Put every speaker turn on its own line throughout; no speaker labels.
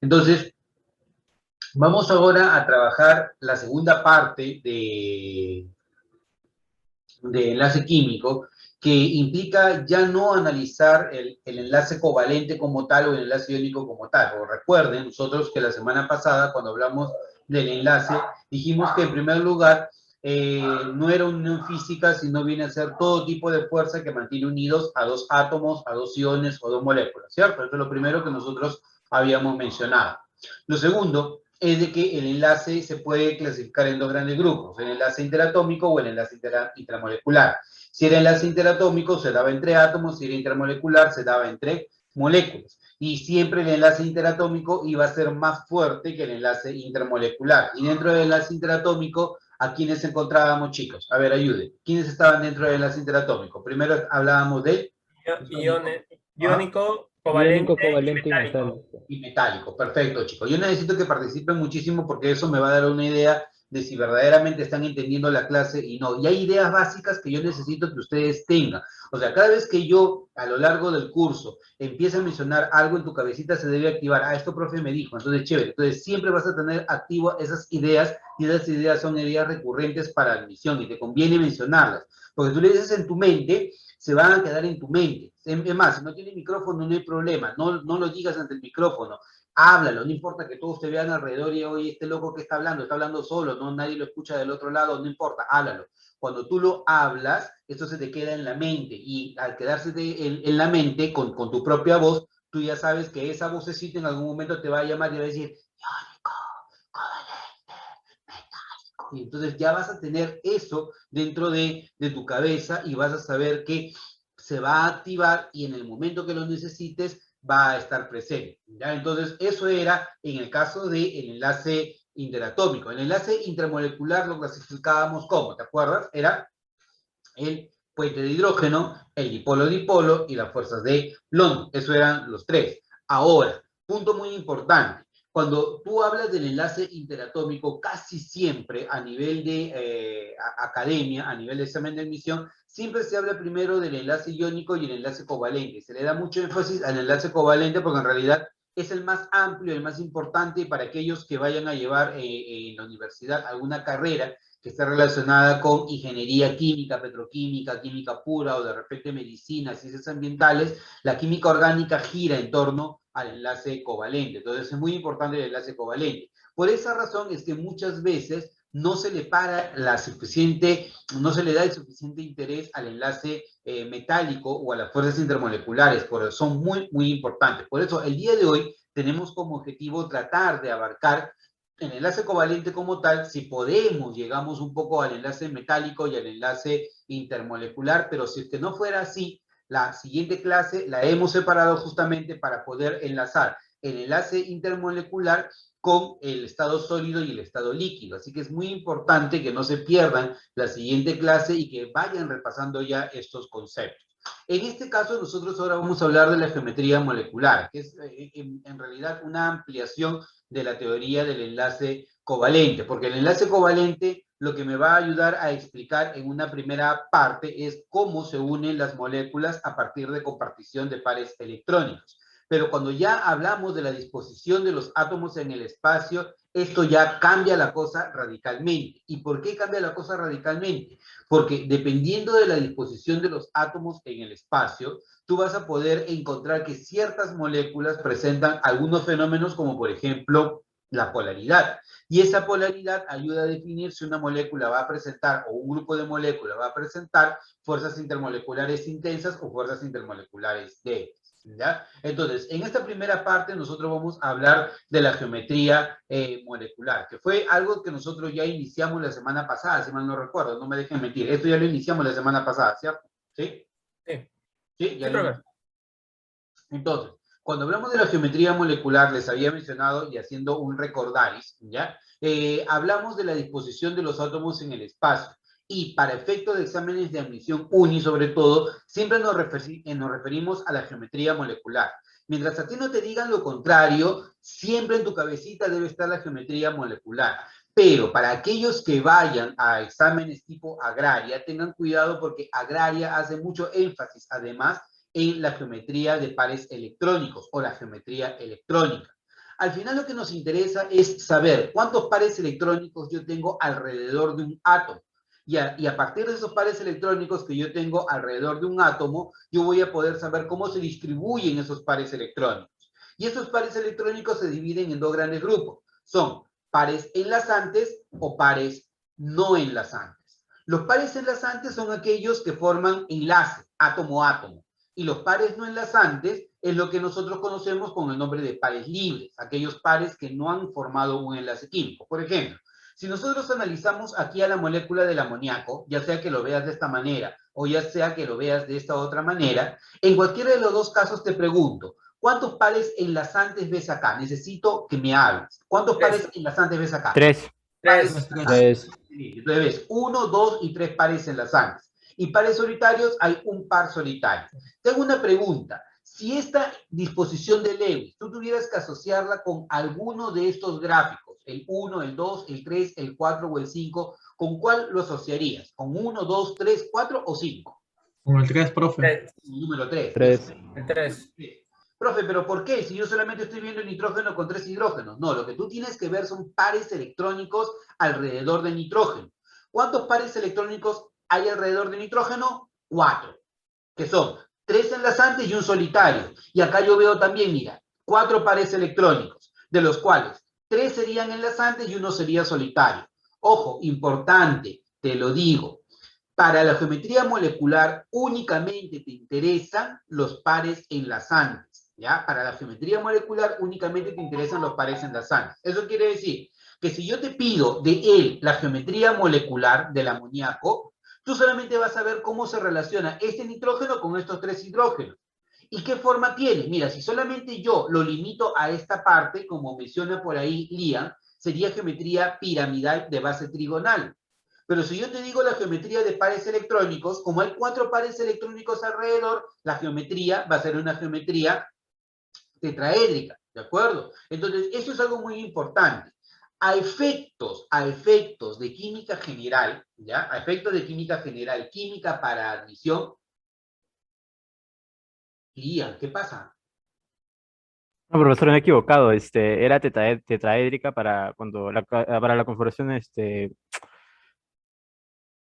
Entonces, vamos ahora a trabajar la segunda parte de enlace químico, que implica ya no analizar el enlace covalente como tal o el enlace iónico como tal. O recuerden, nosotros que la semana pasada, cuando hablamos del enlace, dijimos que en primer lugar no era una unión física, sino viene a ser todo tipo de fuerza que mantiene unidos a dos átomos, a dos iones o dos moléculas, ¿cierto? Eso es lo primero que nosotros habíamos mencionado. Lo segundo es de que el enlace se puede clasificar en dos grandes grupos, el enlace interatómico o el enlace intramolecular. Si era enlace interatómico, se daba entre átomos, si era intramolecular, se daba entre moléculas. Y siempre el enlace interatómico iba a ser más fuerte que el enlace intermolecular. Y dentro del enlace interatómico, ¿a quiénes encontrábamos, chicos? A ver, ayuden. ¿Quiénes estaban dentro del enlace interatómico? Primero hablábamos de
Iónico,
Iónico,
covalente y
covalente y
metálico.
metálico.
y metálico. Perfecto, chicos. Yo necesito que participen muchísimo porque eso me va a dar una idea de si verdaderamente están entendiendo la clase y no. Y hay ideas básicas que yo necesito que ustedes tengan. O sea, cada vez que yo a lo largo del curso empiece a mencionar algo en tu cabecita se debe activar. Ah, esto profe me dijo, entonces chévere. Entonces siempre vas a tener activo esas ideas y esas ideas son ideas recurrentes para admisión y te conviene mencionarlas. Porque tú le dices en tu mente, se van a quedar en tu mente. Es más, si no tiene micrófono, no hay problema. No lo digas ante el micrófono. Háblalo, no importa que todos te vean alrededor y oye, este loco que está hablando solo, no nadie lo escucha del otro lado, no importa, háblalo. Cuando tú lo hablas, esto se te queda en la mente y al quedarse en la mente con tu propia voz, tú ya sabes que esa vocecita en algún momento te va a llamar y va a decir, y entonces ya vas a tener eso dentro de tu cabeza y vas a saber que se va a activar y en el momento que lo necesites va a estar presente. ¿Ya? Entonces, eso era en el caso del enlace interatómico. El enlace intramolecular lo clasificábamos como, ¿te acuerdas? Era el puente de hidrógeno, el dipolo-dipolo y las fuerzas de London. Eso eran los tres. Ahora, punto muy importante. Cuando tú hablas del enlace interatómico, casi siempre a nivel de academia, a nivel de examen de admisión, siempre se habla primero del enlace iónico y el enlace covalente. Se le da mucho énfasis al enlace covalente porque en realidad es el más amplio, el más importante para aquellos que vayan a llevar en la universidad alguna carrera que está relacionada con ingeniería química, petroquímica, química pura o de repente medicina, ciencias ambientales, la química orgánica gira en torno al enlace covalente. Entonces es muy importante el enlace covalente. Por esa razón es que muchas veces no se le para no se le da el suficiente interés al enlace metálico o a las fuerzas intermoleculares, porque son muy, muy importantes. Por eso el día de hoy tenemos como objetivo tratar de abarcar el enlace covalente como tal, si podemos, llegamos un poco al enlace metálico y al enlace intermolecular, pero si es que no fuera así, la siguiente clase la hemos separado justamente para poder enlazar el enlace intermolecular con el estado sólido y el estado líquido. Así que es muy importante que no se pierdan la siguiente clase y que vayan repasando ya estos conceptos. En este caso, nosotros ahora vamos a hablar de la geometría molecular, que es en realidad una ampliación de la teoría del enlace covalente, porque el enlace covalente lo que me va a ayudar a explicar en una primera parte es cómo se unen las moléculas a partir de compartición de pares electrónicos. Pero cuando ya hablamos de la disposición de los átomos en el espacio, esto ya cambia la cosa radicalmente. ¿Y por qué cambia la cosa radicalmente? Porque dependiendo de la disposición de los átomos en el espacio, tú vas a poder encontrar que ciertas moléculas presentan algunos fenómenos como por ejemplo la polaridad. Y esa polaridad ayuda a definir si una molécula va a presentar o un grupo de moléculas va a presentar fuerzas intermoleculares intensas o fuerzas intermoleculares débiles. ¿Ya? Entonces, en esta primera parte nosotros vamos a hablar de la geometría molecular, que fue algo que nosotros ya iniciamos la semana pasada, si mal no recuerdo, no me dejen mentir. Esto ya lo iniciamos la semana pasada, ¿cierto? ¿Sí?
Sí,
Sí, ya
sí,
lo
profe.
iniciamos. Entonces, cuando hablamos de la geometría molecular, les había mencionado y haciendo un recordaris, ¿ya? Hablamos de la disposición de los átomos en el espacio. Y para efectos de exámenes de admisión UNI, sobre todo, siempre nos referimos a la geometría molecular. Mientras a ti no te digan lo contrario, siempre en tu cabecita debe estar la geometría molecular. Pero para aquellos que vayan a exámenes tipo agraria, tengan cuidado porque agraria hace mucho énfasis, además, en la geometría de pares electrónicos o la geometría electrónica. Al final lo que nos interesa es saber cuántos pares electrónicos yo tengo alrededor de un átomo. Y a partir de esos pares electrónicos que yo tengo alrededor de un átomo, yo voy a poder saber cómo se distribuyen esos pares electrónicos. Y esos pares electrónicos se dividen en dos grandes grupos. Son pares enlazantes o pares no enlazantes. Los pares enlazantes son aquellos que forman enlace, átomo-átomo. Y los pares no enlazantes es lo que nosotros conocemos con el nombre de pares libres, aquellos pares que no han formado un enlace químico. Por ejemplo, si nosotros analizamos aquí a la molécula del amoníaco, ya sea que lo veas de esta manera o ya sea que lo veas de esta otra manera, en cualquiera de los dos casos te pregunto, ¿cuántos pares enlazantes ves acá? Necesito que me hables. ¿Cuántos pares enlazantes ves acá?
Tres.
Pares
Tres.
enlazantes. Entonces ves 1, 2 y 3 pares enlazantes. Y pares solitarios hay un par solitario. Tengo una pregunta. Si esta disposición de Lewis, tú tuvieras que asociarla con alguno de estos gráficos, el 1, el 2, el 3, el 4 o el 5, ¿con cuál lo asociarías? ¿Con 1, 2, 3, 4 o 5?
Con el 3, profe.
El número 3.
Tres.
El 3.
Profe, ¿pero por qué? Si yo solamente estoy viendo nitrógeno con 3 hidrógenos. No, lo que tú tienes que ver son pares electrónicos alrededor de nitrógeno. ¿Cuántos pares electrónicos hay alrededor de nitrógeno? 4, que son 3 enlazantes y un solitario. Y acá yo veo también, mira, 4 pares electrónicos, de los cuales 3 serían enlazantes y uno sería solitario. Ojo, importante, te lo digo. Para la geometría molecular únicamente te interesan los pares enlazantes, ¿ya? Para la geometría molecular únicamente te interesan los pares enlazantes. Eso quiere decir que si yo te pido de él la geometría molecular del amoníaco, tú solamente vas a ver cómo se relaciona este nitrógeno con estos 3 hidrógenos. ¿Y qué forma tiene? Mira, si solamente yo lo limito a esta parte, como menciona por ahí Lian, sería geometría piramidal de base trigonal. Pero si yo te digo la geometría de pares electrónicos, como hay 4 pares electrónicos alrededor, la geometría va a ser una geometría tetraédrica, ¿de acuerdo? Entonces, eso es algo muy importante. A efectos de química general, ¿ya? A efectos de química general, química para admisión. Ian, ¿qué pasa?
No, profesor, me he equivocado. Era tetraédrica para la conformación,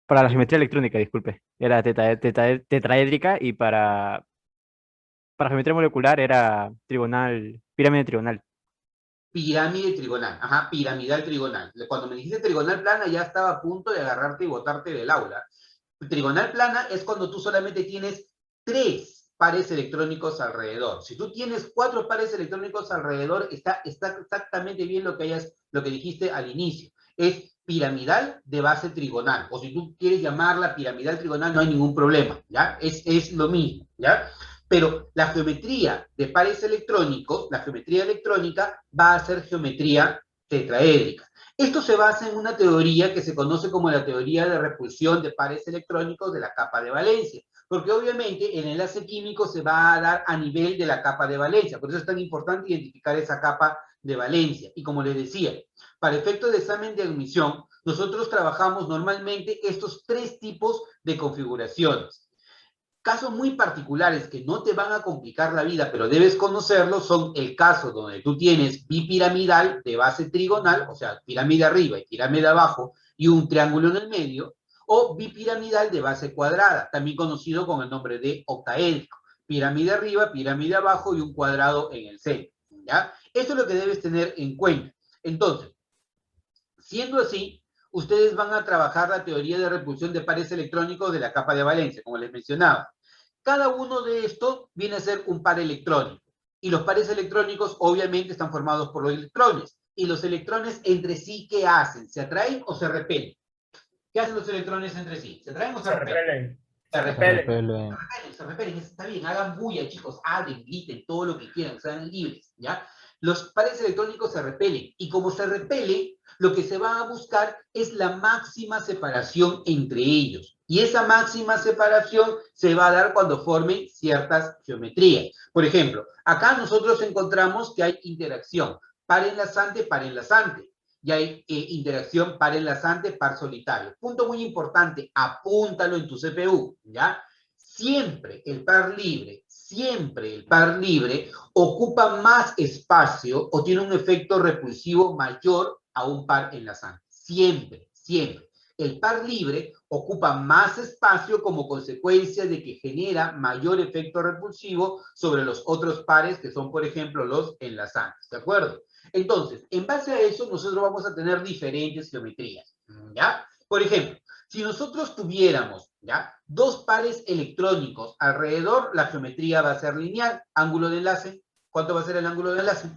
para la geometría electrónica, disculpe. Era tetraédrica y para geometría molecular era trigonal, pirámide trigonal.
Pirámide trigonal, ajá, piramidal trigonal. Cuando me dijiste trigonal plana ya estaba a punto de agarrarte y botarte del aula. Trigonal plana es cuando tú solamente tienes 3 pares electrónicos alrededor. Si tú tienes 4 pares electrónicos alrededor, está exactamente bien lo que dijiste al inicio. Es piramidal de base trigonal. O si tú quieres llamarla piramidal trigonal, no hay ningún problema, ¿ya? Es lo mismo, ¿ya? Pero la geometría de pares electrónicos, la geometría electrónica, va a ser geometría tetraédrica. Esto se basa en una teoría que se conoce como la teoría de repulsión de pares electrónicos de la capa de valencia, porque obviamente el enlace químico se va a dar a nivel de la capa de valencia, por eso es tan importante identificar esa capa de valencia. Y como les decía, para efectos de examen de admisión, nosotros trabajamos normalmente estos 3 tipos de configuraciones. Casos muy particulares que no te van a complicar la vida, pero debes conocerlos, son el caso donde tú tienes bipiramidal de base trigonal, o sea, pirámide arriba y pirámide abajo, y un triángulo en el medio, o bipiramidal de base cuadrada, también conocido con el nombre de octaédrico. Pirámide arriba, pirámide abajo y un cuadrado en el centro, ¿ya? Eso es lo que debes tener en cuenta. Entonces, siendo así, ustedes van a trabajar la teoría de repulsión de pares electrónicos de la capa de valencia, como les mencionaba. Cada uno de estos viene a ser un par electrónico. Y los pares electrónicos obviamente están formados por los electrones. Y los electrones entre sí, ¿qué hacen? ¿Se atraen o se repelen? ¿Qué hacen los electrones entre sí? ¿Se atraen o se repelen? Se repelen. Se repelen, está bien, hagan bulla, chicos, hablen, griten, todo lo que quieran, sean libres, ¿ya? Los pares electrónicos se repelen, y como se repelen, lo que se va a buscar es la máxima separación entre ellos, y esa máxima separación se va a dar cuando formen ciertas geometrías. Por ejemplo, acá nosotros encontramos que hay interacción, par enlazante, y hay interacción par enlazante, par solitario. Punto muy importante, apúntalo en tu CPU, ¿ya? Siempre el par libre, siempre el par libre ocupa más espacio o tiene un efecto repulsivo mayor a un par enlazante. Siempre, siempre. El par libre ocupa más espacio como consecuencia de que genera mayor efecto repulsivo sobre los otros pares que son, por ejemplo, los enlazantes, ¿de acuerdo? Entonces, en base a eso, nosotros vamos a tener diferentes geometrías, ¿ya? Por ejemplo, si nosotros tuviéramos, ¿ya?, dos pares electrónicos alrededor, la geometría va a ser lineal. Ángulo de enlace, ¿cuánto va a ser el ángulo de enlace?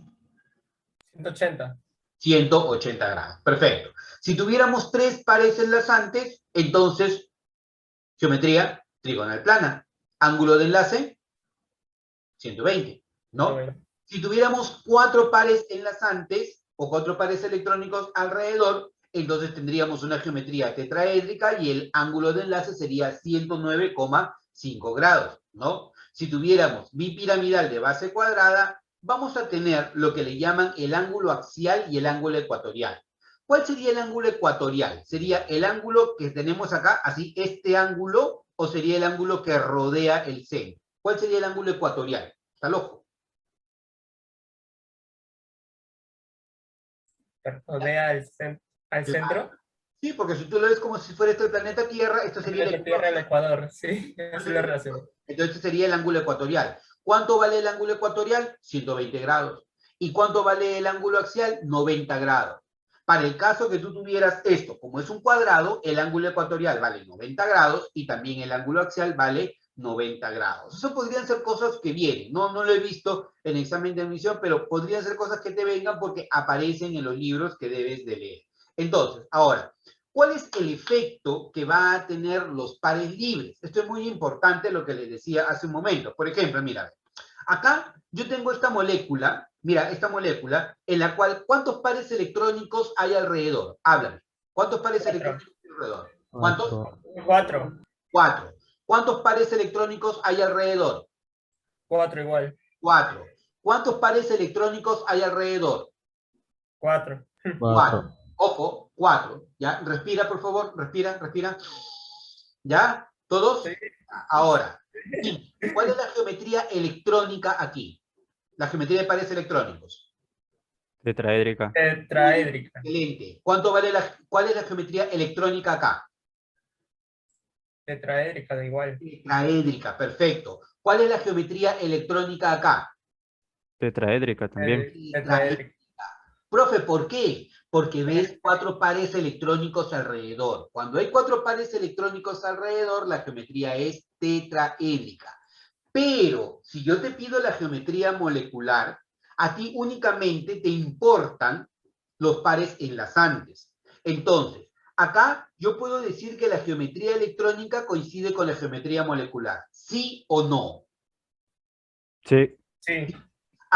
180.
180 grados, perfecto. Si tuviéramos tres pares enlazantes, entonces, geometría trigonal plana. Ángulo de enlace, 120, ¿no? Si tuviéramos cuatro pares enlazantes o cuatro pares electrónicos alrededor, entonces tendríamos una geometría tetraédrica y el ángulo de enlace sería 109,5 grados, ¿no? Si tuviéramos bipiramidal de base cuadrada, vamos a tener lo que le llaman el ángulo axial y el ángulo ecuatorial. ¿Cuál sería el ángulo ecuatorial? ¿Sería el ángulo que tenemos acá, así, este ángulo, o sería el ángulo que rodea el centro? ¿Cuál sería el ángulo ecuatorial? ¿Está loco?
Rodea al centro.
Sí, porque si tú lo ves como si fuera esto el planeta Tierra, esto sería el
Tierra el Ecuador, sí, así lo relaciono.
Entonces sería el ángulo ecuatorial. ¿Cuánto vale el ángulo ecuatorial? 120 grados. ¿Y cuánto vale el ángulo axial? 90 grados. Para el caso que tú tuvieras esto, como es un cuadrado, el ángulo ecuatorial vale 90 grados y también el ángulo axial vale 90 grados. Eso podrían ser cosas que vienen. No lo he visto en examen de admisión, pero podrían ser cosas que te vengan porque aparecen en los libros que debes de leer. Entonces, ahora, ¿cuál es el efecto que va a tener los pares libres? Esto es muy importante, lo que les decía hace un momento. Por ejemplo, mira, acá yo tengo esta molécula, mira, esta molécula, en la cual, ¿cuántos pares electrónicos hay alrededor? Háblame. ¿Cuántos pares electrónicos hay alrededor? ¿Cuántos?
4.
4. ¿Cuántos pares electrónicos hay alrededor?
4 igual.
4. ¿Cuántos pares electrónicos hay alrededor?
4.
4. Ojo, 4. ¿Ya? Respira, por favor. Respira. ¿Ya? ¿Todos?
Sí.
Ahora, ¿cuál es la geometría electrónica aquí? La geometría de pares electrónicos.
Tetraédrica.
Tetraédrica.
Excelente. ¿Cuál es la geometría electrónica acá?
Tetraédrica, da igual.
Tetraédrica, perfecto. ¿Cuál es la geometría electrónica acá?
Tetraédrica también.
Tetraédrica.
Profe, ¿por qué? Porque ves 4 pares electrónicos alrededor. Cuando hay 4 pares electrónicos alrededor, la geometría es tetraédrica. Pero, si yo te pido la geometría molecular, a ti únicamente te importan los pares enlazantes. Entonces, acá yo puedo decir que la geometría electrónica coincide con la geometría molecular. ¿Sí o no?
Sí.
Sí.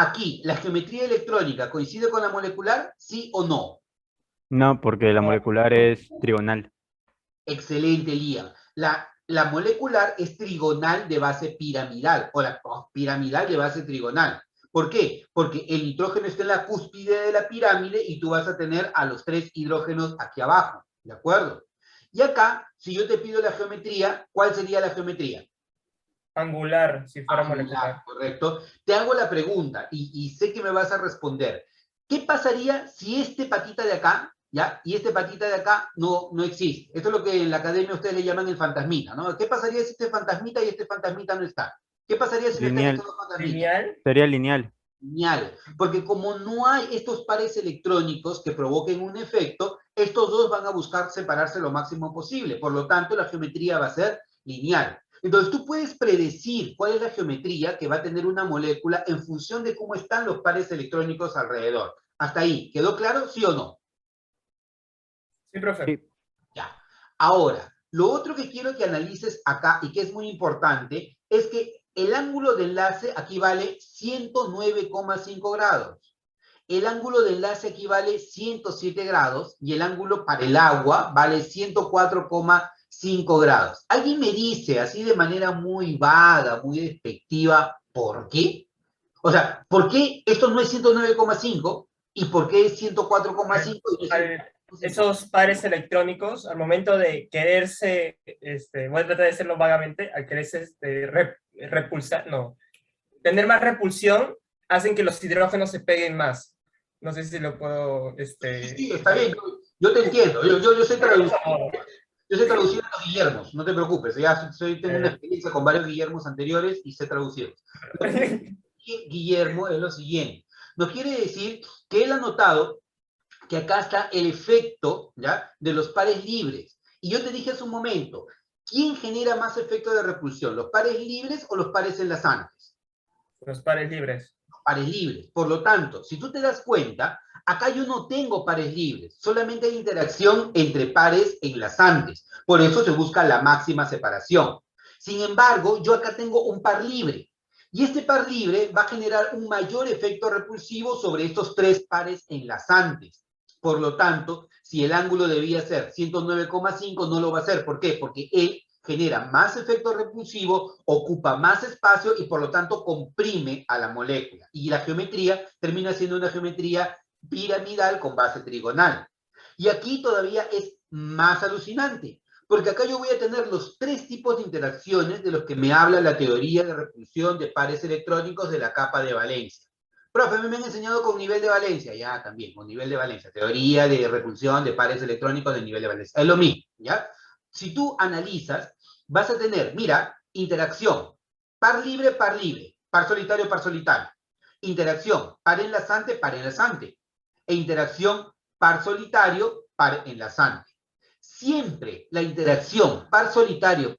Aquí, ¿la geometría electrónica coincide con la molecular? ¿Sí o no?
No, porque la molecular es trigonal.
Excelente, Liam. La molecular es trigonal de base piramidal, o la piramidal de base trigonal. ¿Por qué? Porque el nitrógeno está en la cúspide de la pirámide y tú vas a tener a los 3 hidrógenos aquí abajo, ¿de acuerdo? Y acá, si yo te pido la geometría, ¿cuál sería la geometría?
Angular, si fuera molecular.
Correcto. Te hago la pregunta y sé que me vas a responder. ¿Qué pasaría si este patita de acá, ya, y este patita de acá no existe? Esto es lo que en la academia ustedes le llaman el fantasmita, ¿no? ¿Qué pasaría si este fantasmita y este fantasmita no está? ¿Qué pasaría si no están estos dos fantasmitas?
¿Lineal?
Sería lineal.
Lineal. Porque como no hay estos pares electrónicos que provoquen un efecto, estos dos van a buscar separarse lo máximo posible. Por lo tanto, la geometría va a ser lineal. Entonces, tú puedes predecir cuál es la geometría que va a tener una molécula en función de cómo están los pares electrónicos alrededor. Hasta ahí, ¿quedó claro? ¿Sí o no?
Sí, profe.
Sí.
Ya. Ahora, lo otro que quiero que analices acá y que es muy importante es que el ángulo de enlace aquí vale 109,5 grados. El ángulo de enlace aquí vale 107 grados y el ángulo para el agua vale 104,5 grados. ¿Alguien me dice así de manera muy vaga, muy despectiva, por qué? O sea, ¿por qué esto no es 109,5 y por qué es 104,5?
Esos pares electrónicos, al momento de quererse, voy a tratar de decirlo vagamente, al quererse repulsar, no, tener más repulsión hacen que los hidrógenos se peguen más. No sé si lo puedo...
Sí, está bien, yo te entiendo, yo sé traducir. Yo sé traducir a los Guillermos, no te preocupes, ya tengo una experiencia con varios Guillermos anteriores y sé traducir. Lo que dice Guillermo es lo siguiente, nos quiere decir que él ha notado que acá está el efecto, ¿ya?, de los pares libres. Y yo te dije hace un momento, ¿quién genera más efecto de repulsión, los pares libres o los pares enlazantes?
Los pares libres.
Pares libres. Por lo tanto, si tú te das cuenta, acá yo no tengo pares libres, solamente hay interacción entre pares enlazantes. Por eso se busca la máxima separación. Sin embargo, yo acá tengo un par libre. Y este par libre va a generar un mayor efecto repulsivo sobre estos tres pares enlazantes. Por lo tanto, si el ángulo debía ser 109,5, no lo va a hacer. ¿Por qué? Porque él genera más efecto repulsivo, ocupa más espacio y por lo tanto comprime a la molécula. Y la geometría termina siendo una geometría piramidal con base trigonal. Y aquí todavía es más alucinante, porque acá yo voy a tener los tres tipos de interacciones de los que me habla la teoría de repulsión de pares electrónicos de la capa de valencia. Profe, a mí me han enseñado con nivel de valencia, ya también, con nivel de valencia, teoría de repulsión de pares electrónicos de nivel de valencia, es lo mismo, ¿ya? Si tú analizas, vas a tener, mira, interacción, par libre, par solitario, par solitario. Interacción, par enlazante, e interacción, par solitario, par enlazante. Siempre la interacción par solitario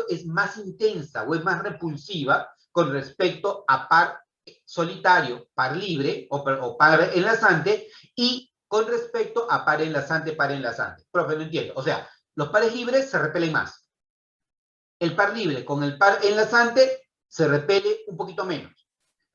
es más intensa o es más repulsiva con respecto a par solitario, par libre o par enlazante y con respecto a par enlazante. Profe, no entiendo. O sea, los pares libres se repelen más. El par libre con el par enlazante se repele un poquito menos.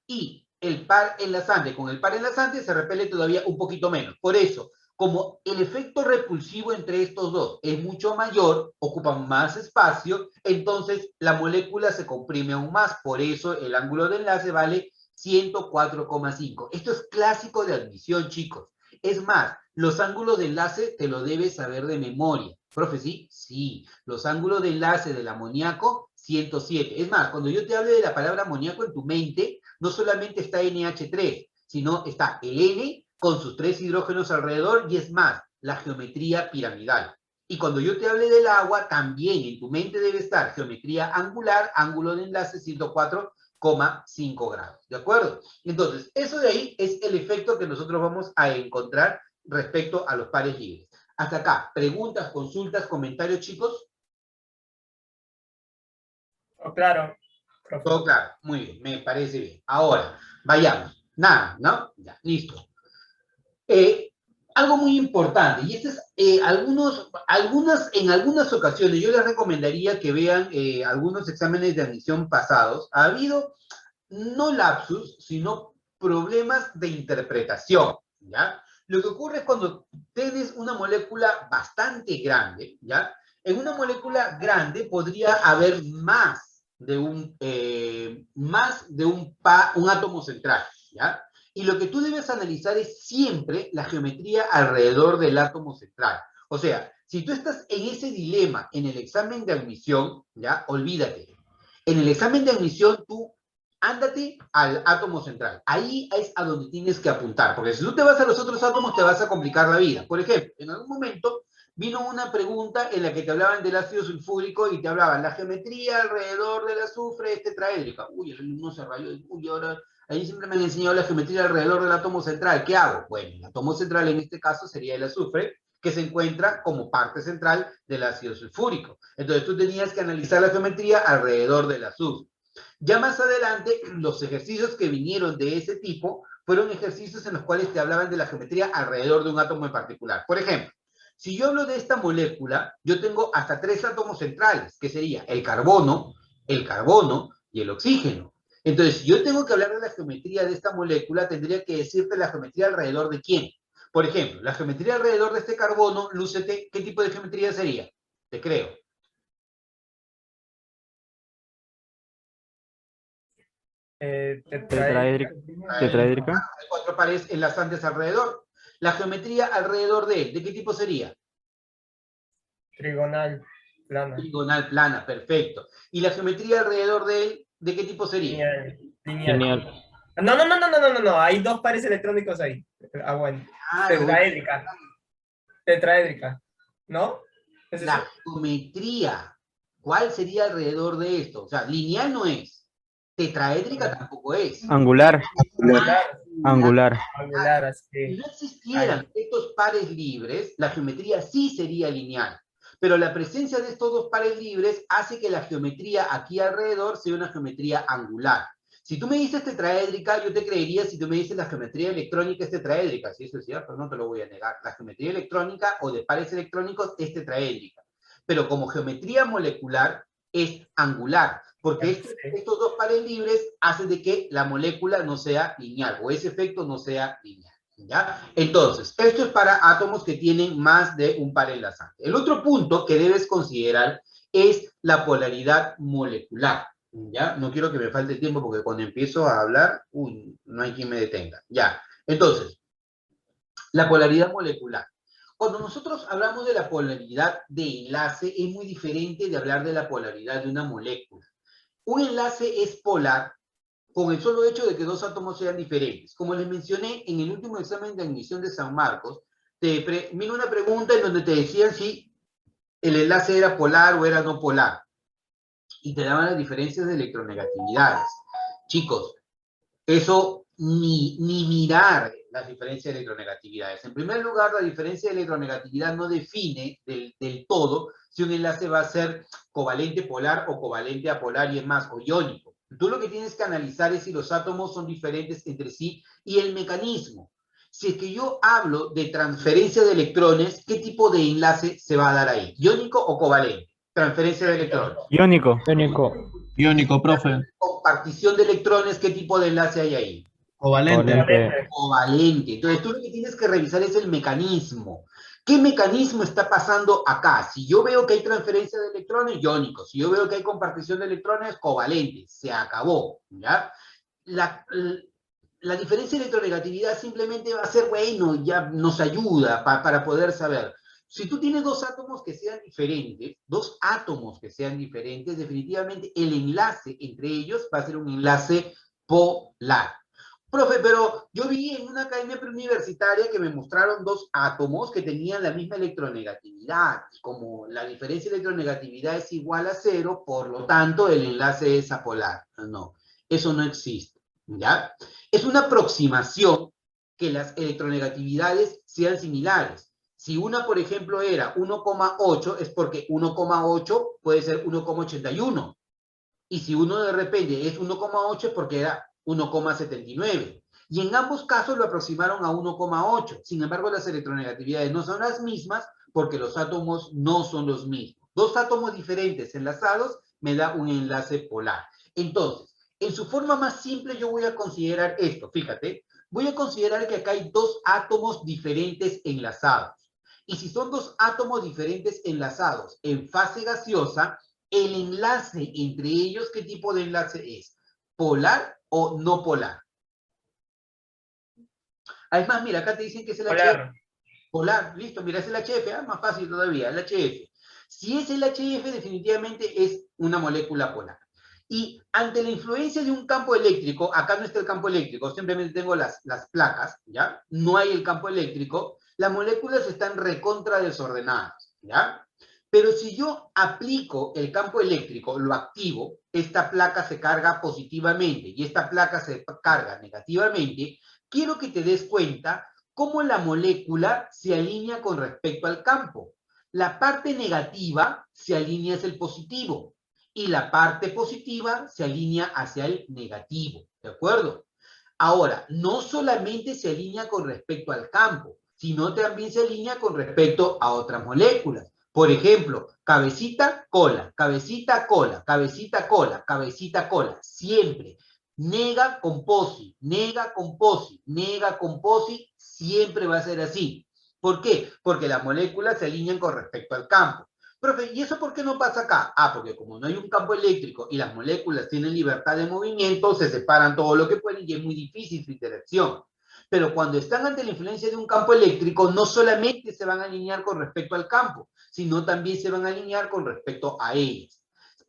Y el par enlazante con el par enlazante se repele todavía un poquito menos. Por eso, como el efecto repulsivo entre estos dos es mucho mayor, ocupan más espacio, entonces la molécula se comprime aún más. Por eso el ángulo de enlace vale 104,5. Esto es clásico de admisión, chicos. Es más, los ángulos de enlace te lo debes saber de memoria. Profe, ¿sí? Sí. Los ángulos de enlace del amoníaco, 107. Es más, cuando yo te hable de la palabra amoníaco en tu mente, no solamente está NH3, sino está el N con sus 3 hidrógenos alrededor y es más, la geometría piramidal. Y cuando yo te hable del agua, también en tu mente debe estar geometría angular, ángulo de enlace 104,5 grados. ¿De acuerdo? Entonces, eso de ahí es el efecto que nosotros vamos a encontrar respecto a los pares libres. Hasta acá, preguntas, consultas, comentarios, chicos.
Oh, claro.
Todo claro, muy bien, me parece bien. Ahora, vayamos. Nada, ¿no? Ya, listo. Algo muy importante, y este es, en algunas ocasiones yo les recomendaría que vean algunos exámenes de admisión pasados. Ha habido no lapsus, sino problemas de interpretación, ¿ya? Lo que ocurre es cuando tienes una molécula bastante grande, ¿ya? En una molécula grande podría haber más de un átomo central, ¿ya? Y lo que tú debes analizar es siempre la geometría alrededor del átomo central. O sea, si tú estás en ese dilema en el examen de admisión, ¿ya? Olvídate. En el examen de admisión tú ándate al átomo central. Ahí es a donde tienes que apuntar, porque si tú te vas a los otros átomos te vas a complicar la vida. Por ejemplo, en algún momento vino una pregunta en la que te hablaban del ácido sulfúrico y te hablaban la geometría alrededor del azufre tetraédrica. Uy, el alumno se rayó. Uy, ahora ahí siempre me han enseñado la geometría alrededor del átomo central. ¿Qué hago? Bueno, el átomo central en este caso sería el azufre, que se encuentra como parte central del ácido sulfúrico. Entonces tú tenías que analizar la geometría alrededor del azufre. Ya más adelante, los ejercicios que vinieron de ese tipo fueron ejercicios en los cuales te hablaban de la geometría alrededor de un átomo en particular. Por ejemplo, si yo hablo de esta molécula, yo tengo hasta 3 átomos centrales, que sería el carbono y el oxígeno. Entonces, si yo tengo que hablar de la geometría de esta molécula, tendría que decirte la geometría alrededor de quién. Por ejemplo, la geometría alrededor de este carbono, lúcete, ¿qué tipo de geometría sería? Te creo.
Tetraédrica.
Hay 4 pares enlazantes alrededor. La geometría alrededor ¿de qué tipo sería?
Trigonal, plana.
Trigonal plana, perfecto. ¿Y la geometría alrededor de él, de qué tipo sería?
Lineal. Lineal.
Lineal.
No, hay dos pares electrónicos ahí. Bueno. Tetraédrica. Tetraédrica, ¿no? ¿Es eso?
La geometría, ¿cuál sería alrededor de esto? O sea, lineal no es, tetraédrica tampoco es.
Angular. Angular.
Angular, así
Si
que...
no existieran estos pares libres, la geometría sí sería lineal. Pero la presencia de estos dos pares libres hace que la geometría aquí alrededor sea una geometría angular. Si tú me dices tetraédrica, yo te creería si tú me dices la geometría electrónica es tetraédrica. Si eso es cierto, no te lo voy a negar. La geometría electrónica o de pares electrónicos es tetraédrica. Pero como geometría molecular es angular, porque estos dos pares libres hacen de que la molécula no sea lineal, o ese efecto no sea lineal. ¿Ya? Entonces, esto es para átomos que tienen más de un par enlazante. El otro punto que debes considerar es la polaridad molecular. ¿Ya? No quiero que me falte tiempo porque cuando empiezo a hablar, no hay quien me detenga. Ya. Entonces, la polaridad molecular. Cuando nosotros hablamos de la polaridad de enlace, es muy diferente de hablar de la polaridad de una molécula. Un enlace es polar con el solo hecho de que dos átomos sean diferentes. Como les mencioné en el último examen de admisión de San Marcos, vino una pregunta en donde te decían si el enlace era polar o era no polar. Y te daban las diferencias de electronegatividades. Chicos, eso ni mirar las diferencias de electronegatividades. En primer lugar, la diferencia de electronegatividad no define del todo si un enlace va a ser covalente polar o covalente apolar y es más, o iónico. Tú lo que tienes que analizar es si los átomos son diferentes entre sí y el mecanismo. Si es que yo hablo de transferencia de electrones, ¿qué tipo de enlace se va a dar ahí? ¿Iónico o covalente? Transferencia de electrones.
Iónico.
Iónico.
Iónico, profe.
Compartición de electrones, ¿qué tipo de enlace hay ahí?
Covalente.
Covalente.
Covalente. Entonces tú lo que tienes que revisar es el mecanismo. ¿Qué mecanismo está pasando acá? Si yo veo que hay transferencia de electrones, iónicos. Si yo veo que hay compartición de electrones, covalentes. Se acabó, ¿ya? La diferencia de electronegatividad simplemente va a ser, bueno, ya nos ayuda para poder saber. Si tú tienes dos átomos que sean diferentes, definitivamente el enlace entre ellos va a ser un enlace polar. Profe, pero yo vi en una academia preuniversitaria que me mostraron dos átomos que tenían la misma electronegatividad. Como la diferencia de electronegatividad es igual a 0, por lo tanto el enlace es apolar. No, eso no existe, ¿ya? Es una aproximación que las electronegatividades sean similares. Si una, por ejemplo, era 1,8, es porque 1,8 puede ser 1,81. Y si uno de repente es 1,8 es porque era 1,79. Y en ambos casos lo aproximaron a 1,8. Sin embargo, las electronegatividades no son las mismas porque los átomos no son los mismos. Dos átomos diferentes enlazados me da un enlace polar. Entonces, en su forma más simple yo voy a considerar esto. Fíjate, voy a considerar que acá hay dos átomos diferentes enlazados. Y si son dos átomos diferentes enlazados en fase gaseosa, el enlace entre ellos, ¿qué tipo de enlace es? ¿Polar o no polar? Además, mira, acá te dicen que es el HF. Polar, listo, mira, es el HF, más fácil todavía, el HF. Si es el HF, definitivamente es una molécula polar. Y ante la influencia de un campo eléctrico, acá no está el campo eléctrico, simplemente tengo las placas, ¿ya? No hay el campo eléctrico, las moléculas están recontra desordenadas, ¿ya? Pero si yo aplico el campo eléctrico, lo activo, esta placa se carga positivamente y esta placa se carga negativamente, quiero que te des cuenta cómo la molécula se alinea con respecto al campo. La parte negativa se alinea hacia el positivo y la parte positiva se alinea hacia el negativo, ¿de acuerdo? Ahora, no solamente se alinea con respecto al campo, sino también se alinea con respecto a otras moléculas. Por ejemplo, cabecita, cola, cabecita, cola, cabecita, cola, cabecita, cola. Siempre. Nega, composi, nega, composi, nega, composi, siempre va a ser así. ¿Por qué? Porque las moléculas se alinean con respecto al campo. Profe, ¿y eso por qué no pasa acá? Ah, porque como no hay un campo eléctrico y las moléculas tienen libertad de movimiento, se separan todo lo que pueden y es muy difícil su interacción. Pero cuando están ante la influencia de un campo eléctrico, no solamente se van a alinear con respecto al campo, sino también se van a alinear con respecto a ellos.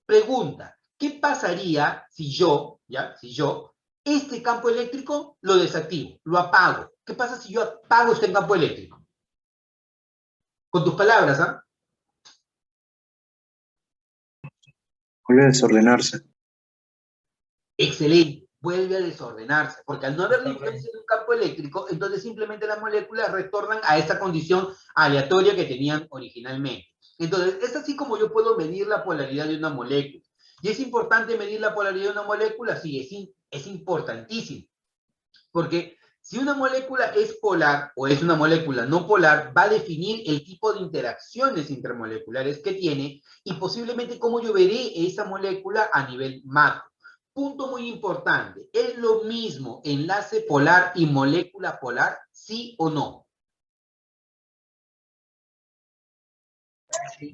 Pregunta, ¿qué pasaría si yo Este campo eléctrico lo desactivo, lo apago. ¿Qué pasa si yo apago este campo eléctrico? Con tus palabras, ¿ah?
Vuelve a desordenarse.
Excelente, vuelve a desordenarse, porque al no haber la influencia de un campo eléctrico, entonces simplemente las moléculas retornan a esa condición aleatoria que tenían originalmente. Entonces, es así como yo puedo medir la polaridad de una molécula. ¿Y es importante medir la polaridad de una molécula? Sí, es importantísimo, porque si una molécula es polar o es una molécula no polar, va a definir el tipo de interacciones intermoleculares que tiene y posiblemente cómo yo veré esa molécula a nivel macro. Punto muy importante, ¿es lo mismo enlace polar y molécula polar? ¿Sí o no?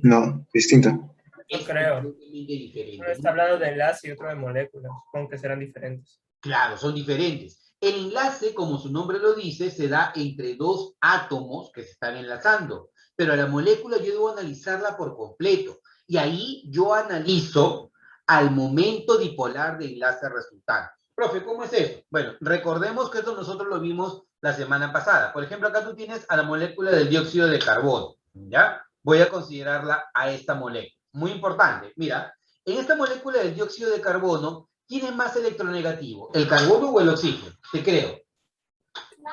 No, distinto.
No
Es
creo.
completamente diferente.
Uno está hablando de enlace y otro de moléculas. Supongo que serán diferentes.
Claro, son diferentes. El enlace, como su nombre lo dice, se da entre dos átomos que se están enlazando, pero a la molécula yo debo analizarla por completo. Y ahí yo analizo al momento dipolar de enlace resultante. Profe, ¿cómo es eso? Bueno, recordemos que esto nosotros lo vimos la semana pasada. Por ejemplo, acá tú tienes a la molécula del dióxido de carbono, ¿ya? Voy a considerarla a esta molécula. Muy importante, mira, en esta molécula del dióxido de carbono, ¿quién es más electronegativo? ¿El carbono o el oxígeno? Te creo.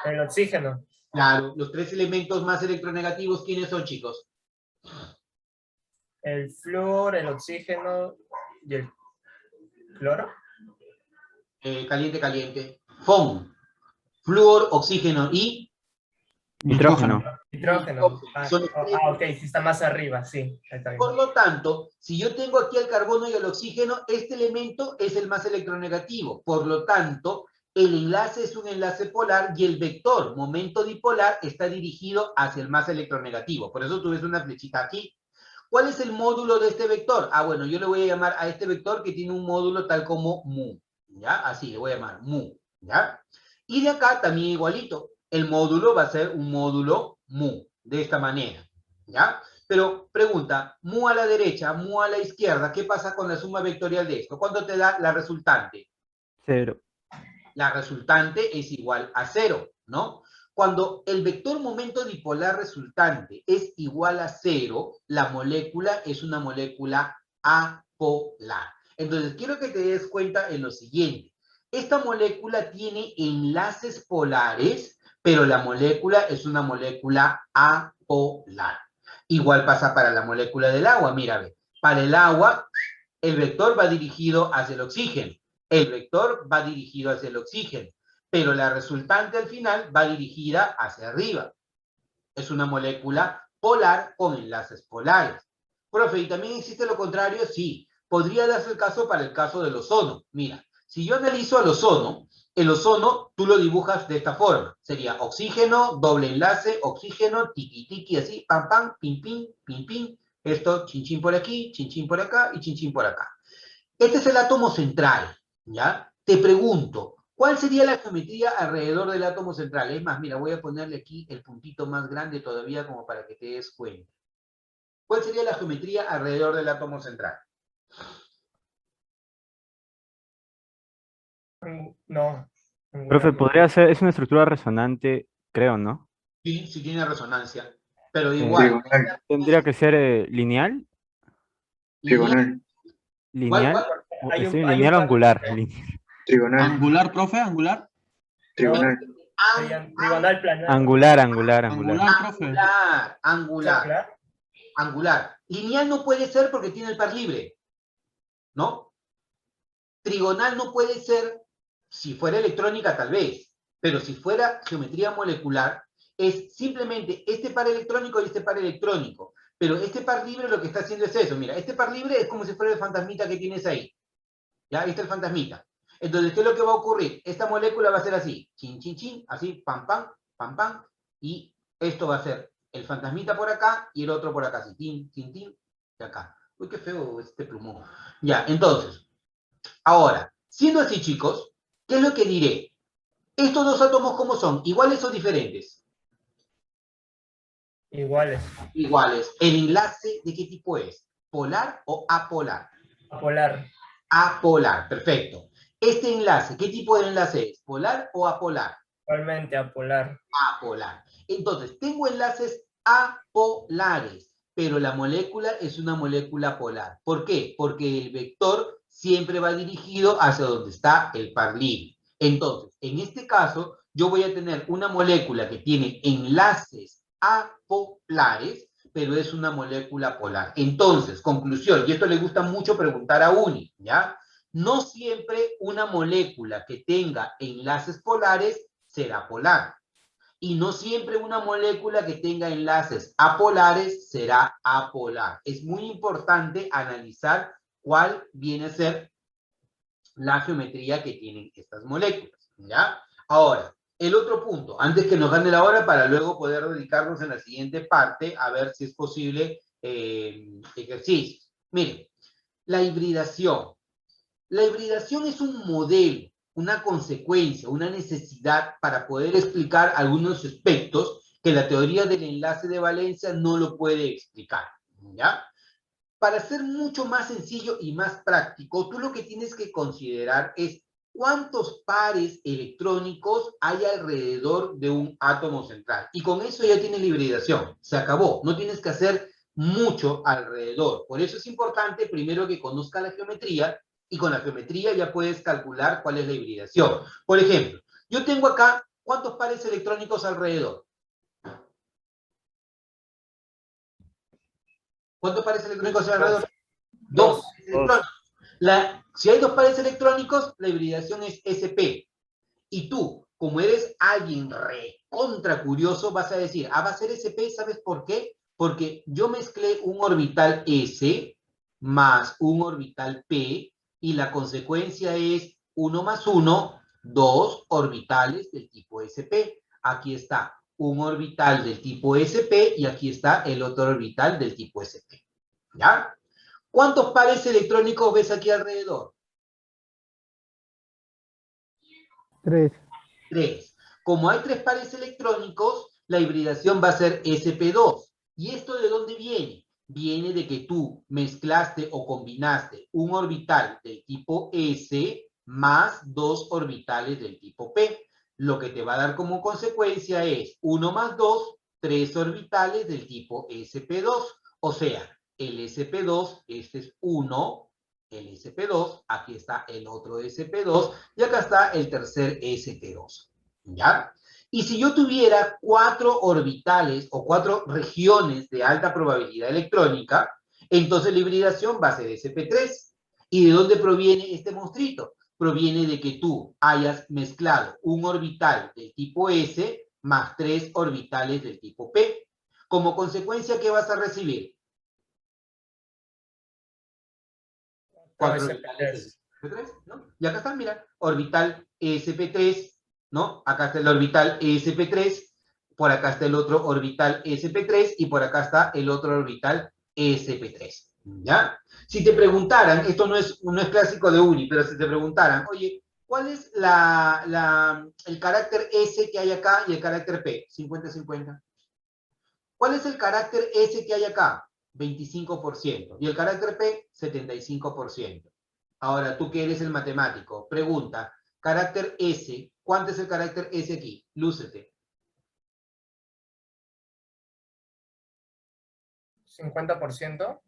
El oxígeno.
Claro, los tres elementos más electronegativos, ¿quiénes son, chicos?
El flúor, el oxígeno y el cloro.
Caliente, caliente. FON, flúor, oxígeno y...
Nitrógeno.
Nitrógeno.
Son
Ok, sí está más arriba, sí. Ahí está bien.
Por lo tanto, si yo tengo aquí el carbono y el oxígeno, este elemento es el más electronegativo. Por lo tanto, el enlace es un enlace polar y el vector, momento dipolar, está dirigido hacia el más electronegativo. Por eso tú ves una flechita aquí. ¿Cuál es el módulo de este vector? Ah, bueno, yo le voy a llamar a este vector que tiene un módulo tal como mu. ¿Ya? Así, le voy a llamar mu. ¿Ya? Y de acá también igualito. El módulo va a ser un módulo mu. De esta manera. ¿Ya? Pero pregunta, mu a la derecha, mu a la izquierda, ¿qué pasa con la suma vectorial de esto? ¿Cuánto te da la resultante?
0.
La resultante es igual a 0, ¿no? Cuando el vector momento dipolar resultante es igual a 0, la molécula es una molécula apolar. Entonces, quiero que te des cuenta en lo siguiente. Esta molécula tiene enlaces polares, pero la molécula es una molécula apolar. Igual pasa para la molécula del agua, mira, ve. Para el agua, el vector va dirigido hacia el oxígeno. El vector va dirigido hacia el oxígeno, pero la resultante al final va dirigida hacia arriba. Es una molécula polar con enlaces polares. Profe, ¿y también existe lo contrario? Sí. Podría darse el caso para el caso del ozono. Mira, si yo analizo al ozono, el ozono tú lo dibujas de esta forma. Sería oxígeno, doble enlace, oxígeno, tiqui, tiqui, así, pam, pam, pim, pim, pim, pim. Esto, chin, chin por aquí, chin, chin por acá y chin, chin por acá. Este es el átomo central, ¿ya? Te pregunto, ¿cuál sería la geometría alrededor del átomo central? Es más, mira, voy a ponerle aquí el puntito más grande todavía como para que te des cuenta. ¿Cuál sería la geometría alrededor del átomo central?
No.
Profe, podría ser, es una estructura resonante, creo, ¿no?
Sí, sí tiene resonancia, pero igual.
Trigonal.
Tendría que ser lineal,
Trigonal.
lineal,
Hay un
lineal o
par-
angular.
Trigonal.
Angular, profe, angular.
Trigonal.
Trigonal planar.
Angular, angular, angular.
Angular, profe.
Angular. Angular. Lineal no puede ser porque tiene el par libre, ¿no? Trigonal no puede ser, si fuera electrónica tal vez, pero si fuera geometría molecular, es simplemente este par electrónico y este par electrónico. Pero este par libre lo que está haciendo es eso. Mira, este par libre es como si fuera el fantasmita que tienes ahí. ¿Ya? Ahí está el fantasmita. Entonces, ¿qué es lo que va a ocurrir? Esta molécula va a ser así. Chin, chin, chin. Así, pam, pam, pam, pam. Y esto va a ser el fantasmita por acá y el otro por acá. Así, tin, tin, tin. De acá. Uy, qué feo este plumón. Ya, entonces. Ahora, siendo así, chicos, ¿qué es lo que diré? ¿Estos dos átomos cómo son? ¿Iguales o diferentes?
Iguales.
Iguales. ¿El enlace de qué tipo es? ¿Polar o apolar?
Polar.
Apolar, perfecto. Este enlace, ¿qué tipo de enlace es? ¿Polar o apolar?
Igualmente apolar.
Apolar. Entonces, tengo enlaces apolares, pero la molécula es una molécula polar. ¿Por qué? Porque el vector siempre va dirigido hacia donde está el par libre. Entonces, en este caso, yo voy a tener una molécula que tiene enlaces apolares, pero es una molécula polar. Entonces, conclusión, y esto le gusta mucho preguntar a Uni, ¿ya? No siempre una molécula que tenga enlaces polares será polar. Y no siempre una molécula que tenga enlaces apolares será apolar. Es muy importante analizar cuál viene a ser la geometría que tienen estas moléculas, ¿ya? Ahora, el otro punto, antes que nos gane la hora, para luego poder dedicarnos en la siguiente parte a ver si es posible ejercicios. Miren, la hibridación. La hibridación es un modelo, una consecuencia, una necesidad para poder explicar algunos aspectos que la teoría del enlace de valencia no lo puede explicar, ¿ya? Para ser mucho más sencillo y más práctico, tú lo que tienes que considerar es cuántos pares electrónicos hay alrededor de un átomo central. Y con eso ya tienes la hibridación, se acabó, no tienes que hacer mucho alrededor. Por eso es importante primero que conozca la geometría, y con la geometría ya puedes calcular cuál es la hibridación. Por ejemplo, yo tengo acá, ¿cuántos pares electrónicos alrededor? ¿Cuántos pares electrónicos hay alrededor? Dos pares electrónicos. Si hay dos pares electrónicos, la hibridación es SP. Y tú, como eres alguien recontra curioso, vas a decir, va a ser SP, ¿sabes por qué? Porque yo mezclé un orbital S más un orbital P, y la consecuencia es 1 más 1, 2 orbitales del tipo SP. Aquí está un orbital del tipo SP y aquí está el otro orbital del tipo SP. ¿Ya? ¿Cuántos pares electrónicos ves aquí alrededor?
3.
3. Como hay 3 pares electrónicos, la hibridación va a ser SP2. ¿Y esto de dónde viene? Viene de que tú mezclaste o combinaste un orbital del tipo S más 2 orbitales del tipo P. Lo que te va a dar como consecuencia es 1 más 2, 3 orbitales del tipo SP2. O sea, el SP2, este es 1, el SP2, aquí está el otro SP2, y acá está el tercer SP2, ¿ya? Y si yo tuviera 4 orbitales o 4 regiones de alta probabilidad electrónica, entonces la hibridación va a ser SP3. ¿Y de dónde proviene este monstruito? Proviene de que tú hayas mezclado un orbital del tipo S más 3 orbitales del tipo P. Como consecuencia, ¿qué vas a recibir? 4 orbitales SP3, ¿no? Y acá está, mira, orbital SP3, ¿no? Acá está el orbital SP3, por acá está el otro orbital SP3 y por acá está el otro orbital SP3, ¿ya? Si te preguntaran, esto no es clásico de Uni, pero si te preguntaran, oye, ¿cuál es el carácter S que hay acá y el carácter P? 50-50. ¿Cuál es el carácter S que hay acá? 25%. Y el carácter P, 75%. Ahora, tú que eres el matemático, pregunta, carácter S, ¿cuánto es el carácter S aquí? Lúcete.
50%.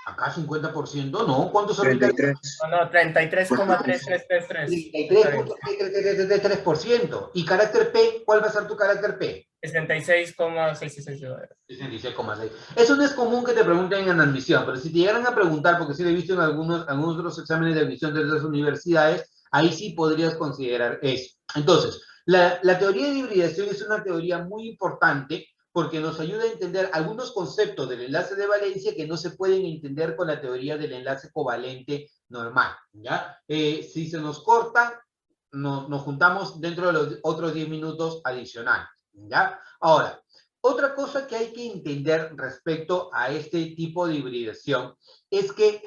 Acá 50%, ¿no? ¿Cuántos orbitales?
33.
No, 33,3333.
33.33%. ¿Y carácter P? ¿Cuál va a ser tu carácter P?
66,666.
66,6. Eso no es común que te pregunten en admisión, pero si te llegaran a preguntar, porque sí lo he visto en algunos otros exámenes de admisión de otras universidades, ahí sí podrías considerar eso. Entonces, la teoría de hibridación es una teoría muy importante porque nos ayuda a entender algunos conceptos del enlace de valencia que no se pueden entender con la teoría del enlace covalente normal, ¿ya? Si se nos corta, nos juntamos dentro de los otros 10 minutos adicionales, ¿ya? Ahora, otra cosa que hay que entender respecto a este tipo de hibridación es que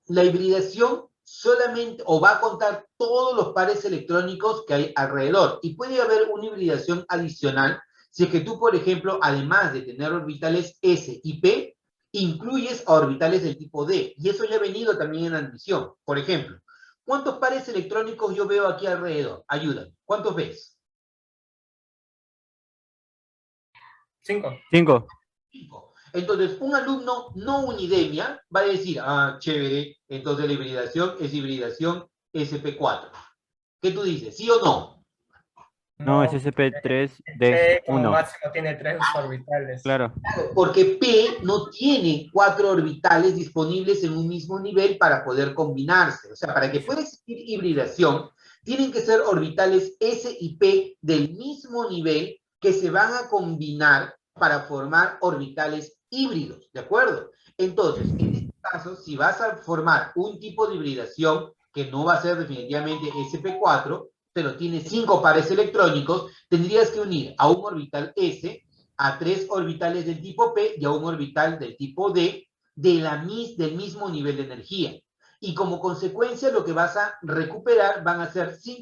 la hibridación solamente o va a contar todos los pares electrónicos que hay alrededor, y puede haber una hibridación adicional si es que tú, por ejemplo, además de tener orbitales S y P, incluyes a orbitales del tipo D, y eso ya ha venido también en admisión. Por ejemplo, ¿Cuántos pares electrónicos yo veo aquí alrededor? Ayúdame. ¿Cuántos ves?
5.
5.
5. Entonces, un alumno no unidemia va a decir, ah, chévere, entonces la hibridación es hibridación SP4. ¿Qué tú dices? ¿Sí o no?
No, es SP3
Che, como
D1.
máximo tiene 3 orbitales.
Claro.
Porque P no tiene 4 orbitales disponibles en un mismo nivel para poder combinarse. O sea, para que pueda existir hibridación, tienen que ser orbitales S y P del mismo nivel que se van a combinar para formar orbitales híbridos, ¿de acuerdo? Entonces, en este caso, si vas a formar un tipo de hibridación que no va a ser definitivamente SP4, pero tiene 5 pares electrónicos, tendrías que unir a un orbital S, a 3 orbitales del tipo P y a un orbital del tipo D del mismo nivel de energía. Y como consecuencia, lo que vas a recuperar van a ser 5